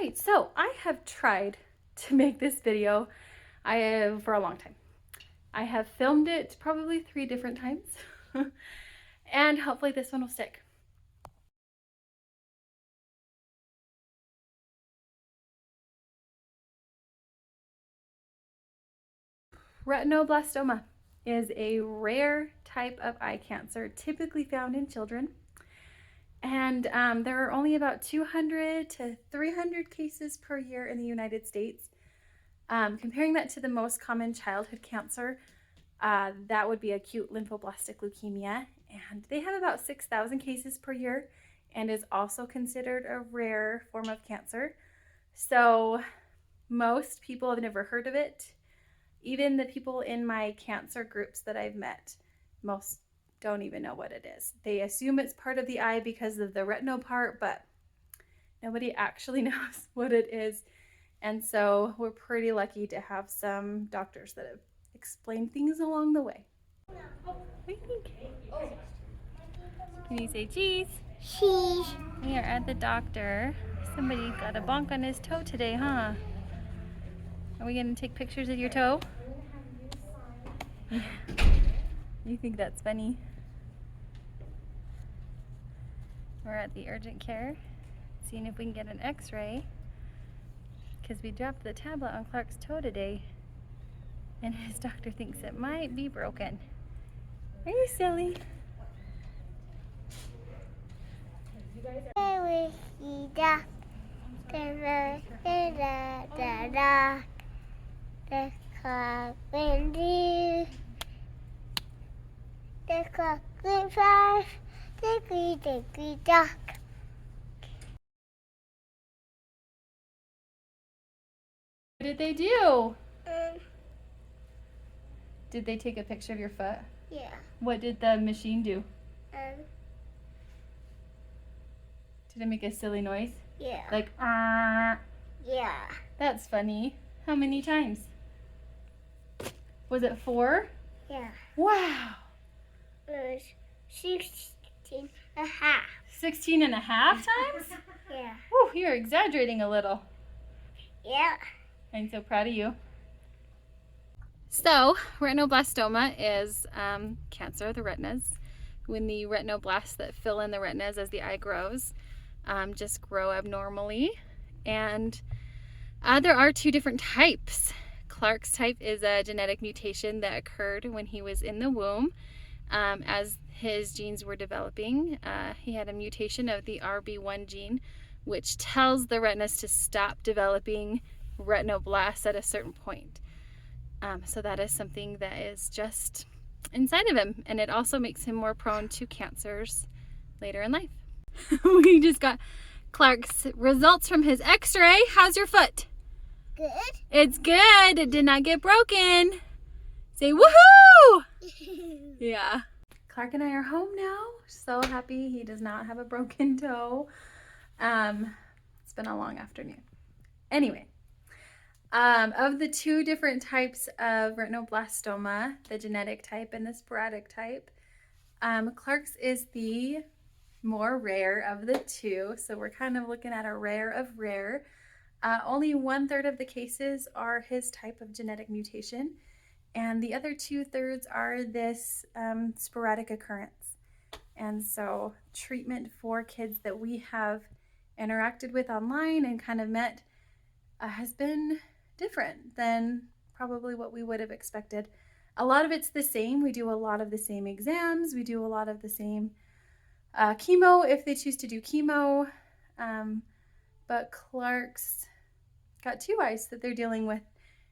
right, so I have tried to make this video for a long time. I have filmed it probably 3 different times and hopefully this one will stick. Retinoblastoma is a rare type of eye cancer typically found in children. And there are only about 200 to 300 cases per year in the United States. Comparing that to the most common childhood cancer, that would be acute lymphoblastic leukemia. And they have about 6,000 cases per year and is also considered a rare form of cancer. So most people have never heard of it. Even the people in my cancer groups that I've met, most don't even know what it is. They assume it's part of the eye because of the retinal part, but nobody actually knows what it is. And so we're pretty lucky to have some doctors that have explained things along the way. What do you think? Can you say cheese? Cheese. We are at the doctor. Somebody got a bonk on his toe today, huh? Are we gonna take pictures of your toe? You think that's funny? We're at the urgent care, seeing if we can get an x-ray, because we dropped the tablet on Clark's toe today, and his doctor thinks it might be broken. Are you silly? What did they do? Did they take a picture of your foot? Yeah. What did the machine do? Did it make a silly noise? Yeah. Like, Yeah. That's funny. How many times? Was it 4? Yeah. Wow. It was 16 and a half. 16 and a half times? Yeah. Whew, you're exaggerating a little. Yeah. I'm so proud of you. So, retinoblastoma is cancer of the retinas. When the retinoblasts that fill in the retinas as the eye grows just grow abnormally. And there are 2 different types. Klark's type is a genetic mutation that occurred when he was in the womb. As his genes were developing, he had a mutation of the RB1 gene, which tells the retinas to stop developing retinoblasts at a certain point. So that is something that is just inside of him, and it also makes him more prone to cancers later in life. We just got Clark's results from his x-ray. How's your foot? Good. It's good. It did not get broken. Say woohoo! Yeah. Clark and I are home now. So happy he does not have a broken toe. It's been a long afternoon. Anyway, of the 2 different types of retinoblastoma, the genetic type and the sporadic type, Clark's is the more rare of the 2. So we're kind of looking at a rare of rare. Only 1/3 of the cases are his type of genetic mutation, and the other 2/3 are this sporadic occurrence. And so treatment for kids that we have interacted with online and kind of met has been different than probably what we would have expected. A lot of it's the same. We do a lot of the same exams. We do a lot of the same chemo if they choose to do chemo. But Clark's got 2 eyes that they're dealing with.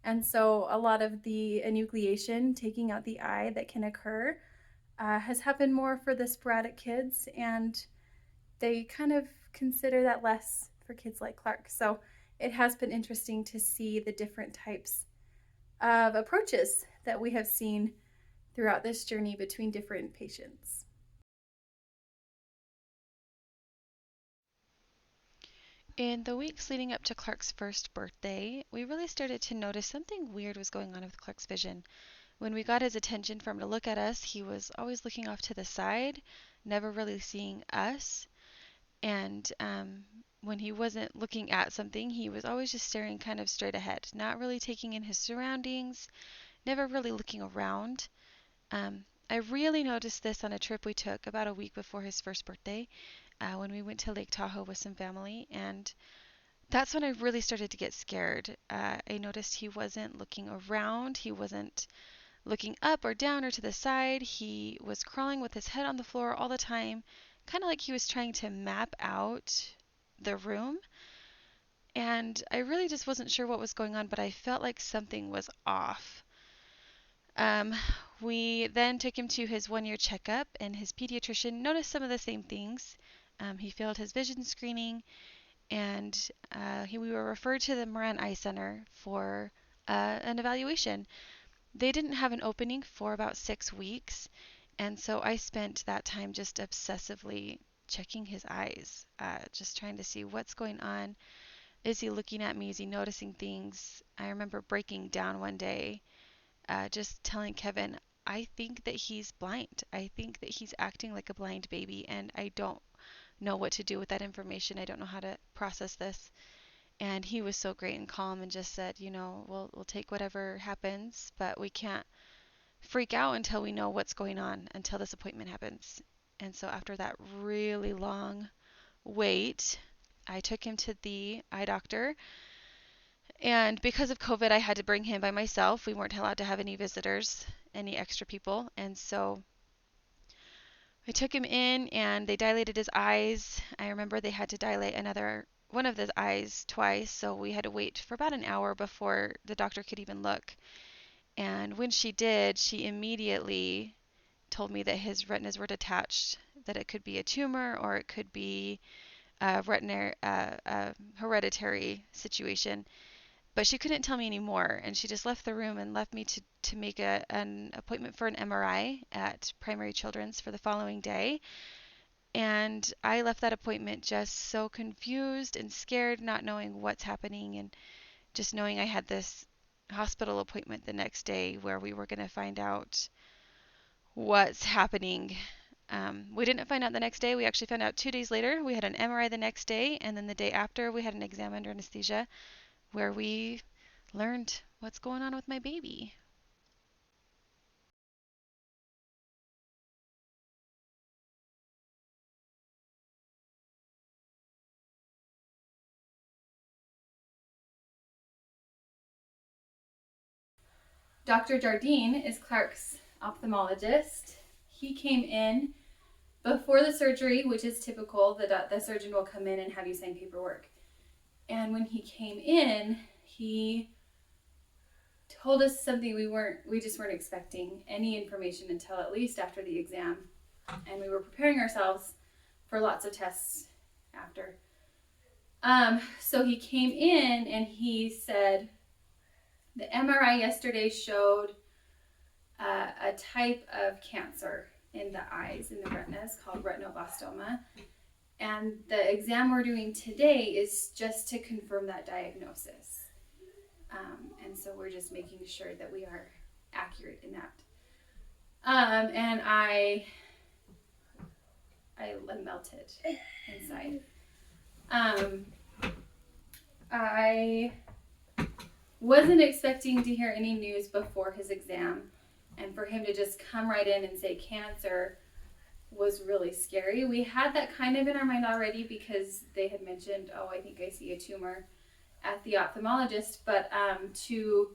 And so a lot of the enucleation, taking out the eye that can occur, has happened more for the sporadic kids, and they kind of consider that less for kids like Klark. So it has been interesting to see the different types of approaches that we have seen throughout this journey between different patients. In the weeks leading up to Clark's first birthday, we really started to notice something weird was going on with Clark's vision. When we got his attention for him to look at us, he was always looking off to the side, never really seeing us. And when he wasn't looking at something, he was always just staring kind of straight ahead, not really taking in his surroundings, never really looking around. I really noticed this on a trip we took about a week before his first birthday, when we went to Lake Tahoe with some family, and that's when I really started to get scared. I noticed he wasn't looking around, he wasn't looking up or down or to the side. He was crawling with his head on the floor all the time, kind of like he was trying to map out the room. And I really just wasn't sure what was going on, but I felt like something was off. Um, we then took him to his 1 year checkup, and his pediatrician noticed some of the same things. He failed his vision screening, and we were referred to the Moran Eye Center for an evaluation. They didn't have an opening for about 6 weeks, and so I spent that time just obsessively checking his eyes, just trying to see what's going on. Is he looking at me? Is he noticing things? I remember breaking down one day, just telling Kevin, I think that he's blind. I think that he's acting like a blind baby, and I don't know what to do with that information. I don't know how to process this. And he was so great and calm and just said, we'll take whatever happens, but we can't freak out until we know what's going on, until this appointment happens. And so after that really long wait, I took him to the eye doctor. And because of COVID, I had to bring him by myself. We weren't allowed to have any visitors, any extra people. And so I took him in and they dilated his eyes. I remember they had to dilate another one of the eyes twice, so we had to wait for about an hour before the doctor could even look. And when she did, she immediately told me that his retinas were detached, that it could be a tumor or it could be a hereditary situation. But she couldn't tell me any more, and she just left the room and left me to make an appointment for an MRI at Primary Children's for the following day. And I left that appointment just so confused and scared, not knowing what's happening, and just knowing I had this hospital appointment the next day where we were going to find out what's happening. We didn't find out the next day. We actually found out 2 days later. We had an MRI the next day, and then the day after, we had an exam under anesthesia where we learned what's going on with my baby. Dr. Jardine is Klark's ophthalmologist. He came in before the surgery, which is typical. The surgeon will come in and have you sign paperwork. And when he came in, he told us something we just weren't expecting any information until at least after the exam. And we were preparing ourselves for lots of tests after. So he came in and he said, the MRI yesterday showed a type of cancer in the eyes, in the retinas, called retinoblastoma. And the exam we're doing today is just to confirm that diagnosis. And so we're just making sure that we are accurate in that. And I melted inside. I wasn't expecting to hear any news before his exam, and for him to just come right in and say cancer was really scary. We had that kind of in our mind already because they had mentioned, I think I see a tumor at the ophthalmologist, but to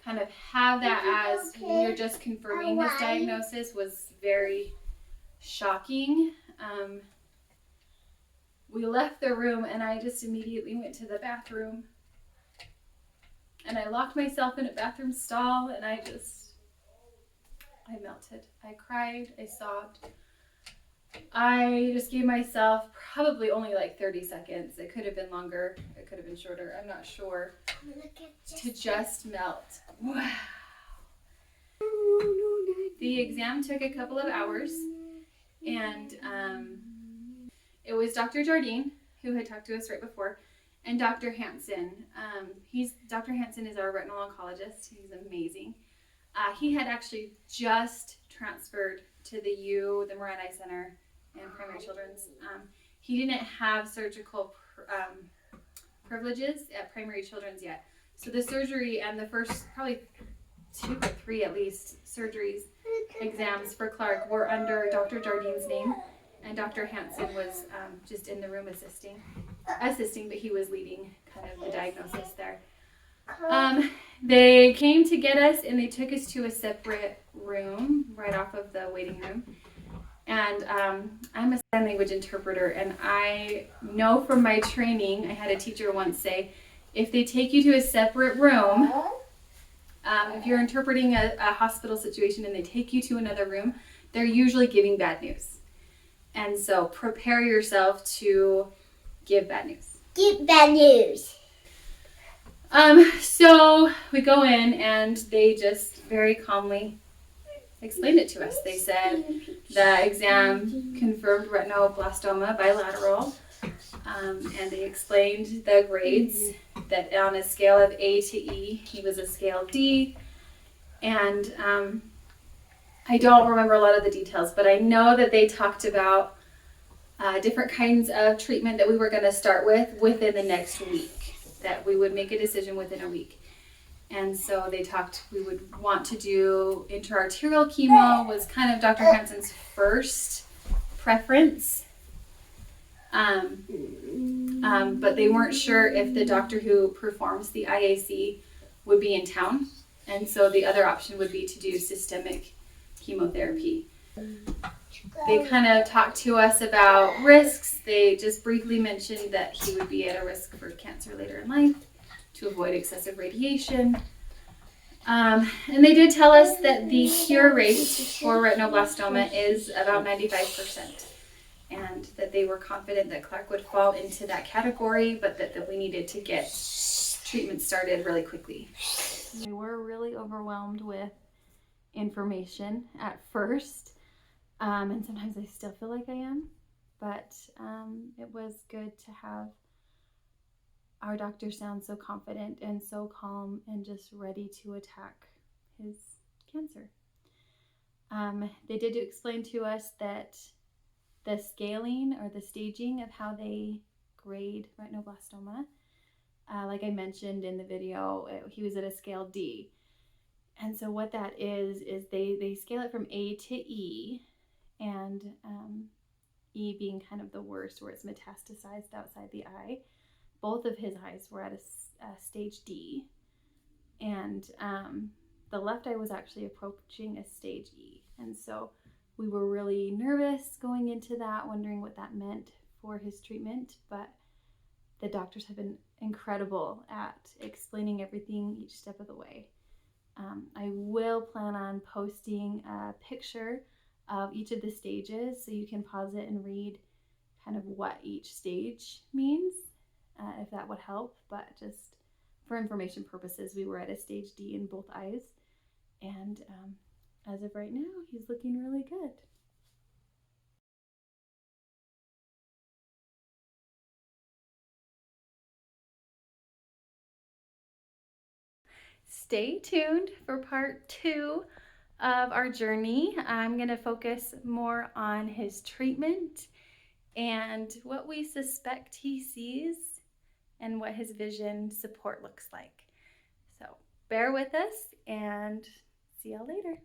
kind of have that as we're just confirming his diagnosis was very shocking. We left the room and I just immediately went to the bathroom and I locked myself in a bathroom stall and I melted. I cried, I sobbed. I just gave myself probably only like 30 seconds. It could have been longer. It could have been shorter. I'm not sure. To just melt. Wow. The exam took a couple of hours, and it was Dr. Jardine, who had talked to us right before, and Dr. Hansen. Dr. Hansen is our retinal oncologist. He's amazing. He had actually just transferred to the Moran Eye Center and Primary Children's. He didn't have surgical privileges at Primary Children's yet. So the surgery and the first probably 2 or 3 at least exams for Klark were under Dr. Jardine's name, and Dr. Hansen was just in the room assisting, but he was leading kind of the diagnosis there. They came to get us and they took us to a separate room right off of the waiting room. And I'm a sign language interpreter, and I know from my training, I had a teacher once say, if they take you to a separate room, if you're interpreting a hospital situation and they take you to another room, they're usually giving bad news. And so prepare yourself to give bad news. Give bad news. So we go in and they just very calmly explained it to us. They said the exam confirmed retinoblastoma bilateral, and they explained the grades, that on a scale of A to E, he was a scale D, and I don't remember a lot of the details, but I know that they talked about different kinds of treatment that we were going to start with within the next week, that we would make a decision within a week. And so they talked, we would want to do intraarterial chemo was kind of Dr. Hansen's first preference. But they weren't sure if the doctor who performs the IAC would be in town. And so the other option would be to do systemic chemotherapy. They kind of talked to us about risks. They just briefly mentioned that he would be at a risk for cancer later in life, to avoid excessive radiation. And they did tell us that the cure rate for retinoblastoma is about 95%, and that they were confident that Klark would fall into that category, but that we needed to get treatment started really quickly. We were really overwhelmed with information at first, and sometimes I still feel like I am, but it was good to have our doctor sound so confident and so calm and just ready to attack his cancer. They did explain to us that the scaling or the staging of how they grade retinoblastoma, like I mentioned in the video, he was at a scale D. And so what that is they scale it from A to E, and E being kind of the worst, where it's metastasized outside the eye. Both of his eyes were at a stage D, and the left eye was actually approaching a stage E. And so we were really nervous going into that, wondering what that meant for his treatment, but the doctors have been incredible at explaining everything each step of the way. I will plan on posting a picture of each of the stages, so you can pause it and read kind of what each stage means. If that would help, but just for information purposes, we were at a stage D in both eyes, and as of right now, he's looking really good. Stay tuned for part 2 of our journey. I'm going to focus more on his treatment and what we suspect he sees, and what his vision support looks like. So bear with us and see y'all later.